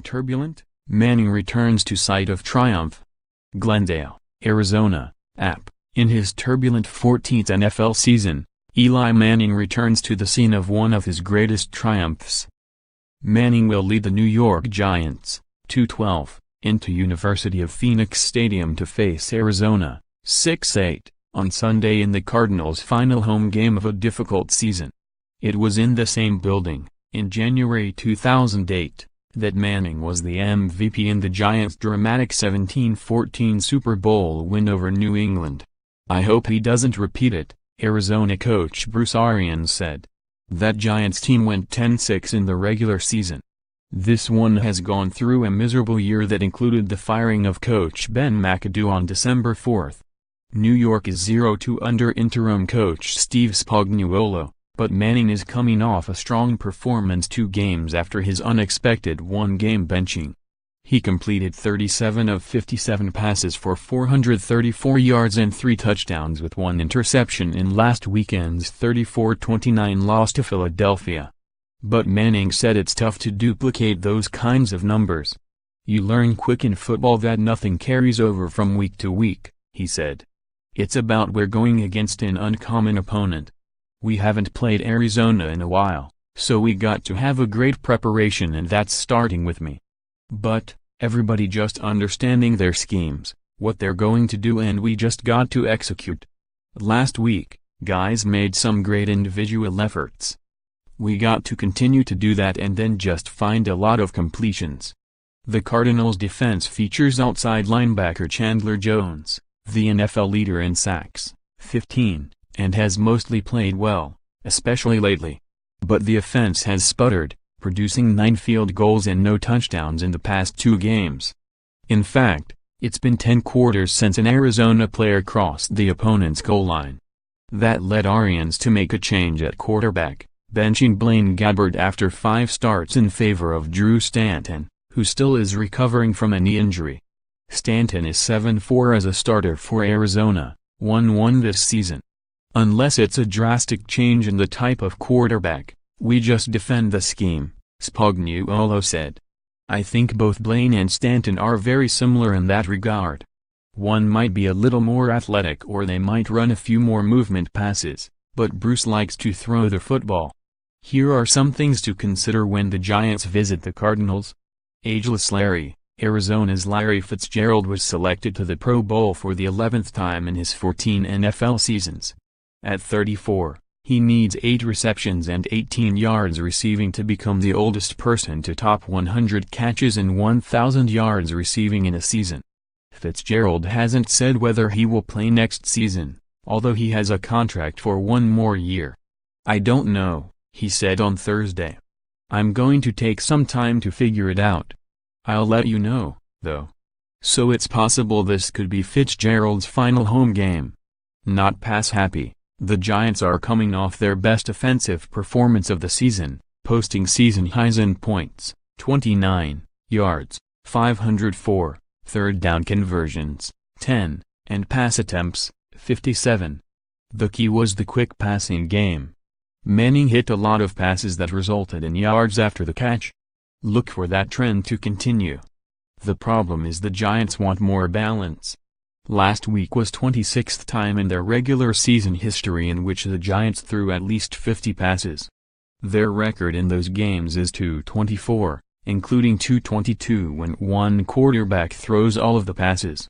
and turbulent, Manning returns to site of triumph. Glendale, Arizona, App. In his turbulent 14th NFL season, Eli Manning returns to the scene of one of his greatest triumphs. Manning will lead the New York Giants, 2-12, into University of Phoenix Stadium to face Arizona, 6-8, on Sunday in the Cardinals' final home game of a difficult season. It was in the same building, in January 2008, that Manning was the MVP in the Giants' dramatic 17-14 Super Bowl win over New England. "I hope he doesn't repeat it," Arizona coach Bruce Arians said. That Giants team went 10-6 in the regular season. This one has gone through a miserable year that included the firing of coach Ben McAdoo on December 4. New York is 0-2 under interim coach Steve Spagnuolo, but Manning is coming off a strong performance 2 games after his unexpected one-game benching. He completed 37 of 57 passes for 434 yards and 3 touchdowns with 1 interception in last weekend's 34-29 loss to Philadelphia. But Manning said it's tough to duplicate those kinds of numbers. "You learn quick in football that nothing carries over from week to week," he said. "It's about we're going against an uncommon opponent. We haven't played Arizona in a while, so we got to have a great preparation and that's starting with me. But, everybody just understanding their schemes, what they're going to do, and we just got to execute. Last week, guys made some great individual efforts. We got to continue to do that and then just find a lot of completions." The Cardinals' defense features outside linebacker Chandler Jones, the NFL leader in sacks, 15, and has mostly played well, especially lately. But the offense has sputtered, producing 9 field goals and no touchdowns in the past 2 games. In fact, it's been 10 quarters since an Arizona player crossed the opponent's goal line. That led Arians to make a change at quarterback, benching Blaine Gabbert after 5 starts in favor of Drew Stanton, who still is recovering from a knee injury. Stanton is 7-4 as a starter for Arizona, 1-1 this season. "Unless it's a drastic change in the type of quarterback, we just defend the scheme," Spagnuolo said. "I think both Blaine and Stanton are very similar in that regard. One might be a little more athletic or they might run a few more movement passes, but Bruce likes to throw the football." Here are some things to consider when the Giants visit the Cardinals. Ageless Larry. Arizona's Larry Fitzgerald was selected to the Pro Bowl for the 11th time in his 14 NFL seasons. At 34, he needs 8 receptions and 18 yards receiving to become the oldest person to top 100 catches and 1,000 yards receiving in a season. Fitzgerald hasn't said whether he will play next season, although he has a contract for 1 more year. "I don't know," he said on Thursday. "I'm going to take some time to figure it out. I'll let you know, though." So it's possible this could be Fitzgerald's final home game. Not pass happy, the Giants are coming off their best offensive performance of the season, posting season highs in points, 29, yards, 504, third down conversions, 10, and pass attempts, 57. The key was the quick passing game. Manning hit a lot of passes that resulted in yards after the catch. Look for that trend to continue. The problem is the Giants want more balance. Last week was 26th time in their regular season history in which the Giants threw at least 50 passes. Their record in those games is 2-24, including 2-22 when one quarterback throws all of the passes.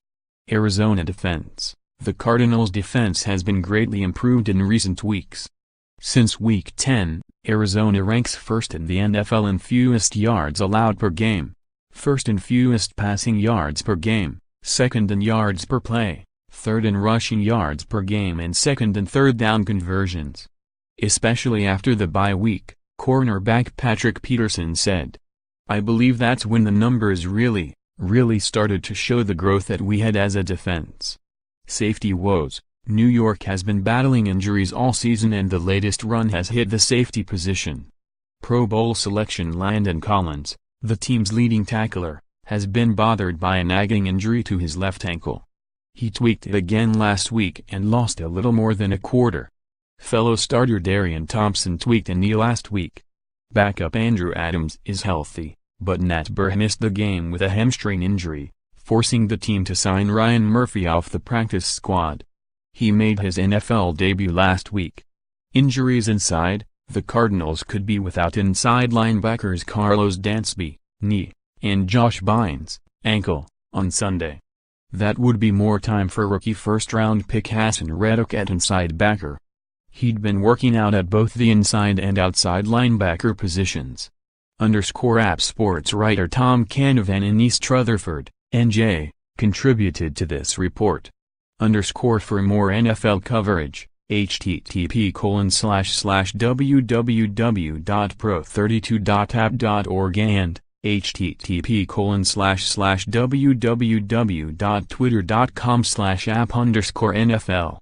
Arizona defense. The Cardinals' defense has been greatly improved in recent weeks. Since Week 10, Arizona ranks first in the NFL in fewest yards allowed per game, first in fewest passing yards per game, second in yards per play, third in rushing yards per game and second in third down conversions. Especially after the bye week, cornerback Patrick Peterson said. "I believe that's when the numbers really started to show the growth that we had as a defense." Safety woes. New York has been battling injuries all season and the latest run has hit the safety position. Pro Bowl selection Landon Collins, the team's leading tackler, has been bothered by a nagging injury to his left ankle. He tweaked it again last week and lost a little more than a quarter. Fellow starter Darian Thompson tweaked a knee last week. Backup Andrew Adams is healthy, but Nat Burr missed the game with a hamstring injury, forcing the team to sign Ryan Murphy off the practice squad. He made his NFL debut last week. Injuries inside, the Cardinals could be without inside linebackers Carlos Dansby, knee, and Josh Bynes, ankle, on Sunday. That would be more time for rookie first-round pick Hassan Reddick at inside backer. He'd been working out at both the inside and outside linebacker positions. _App Sports writer Tom Canavan in East Rutherford, NJ, contributed to this report. For more NFL coverage, http://www.pro32.app.org and http://www.twitter.com/app_NFL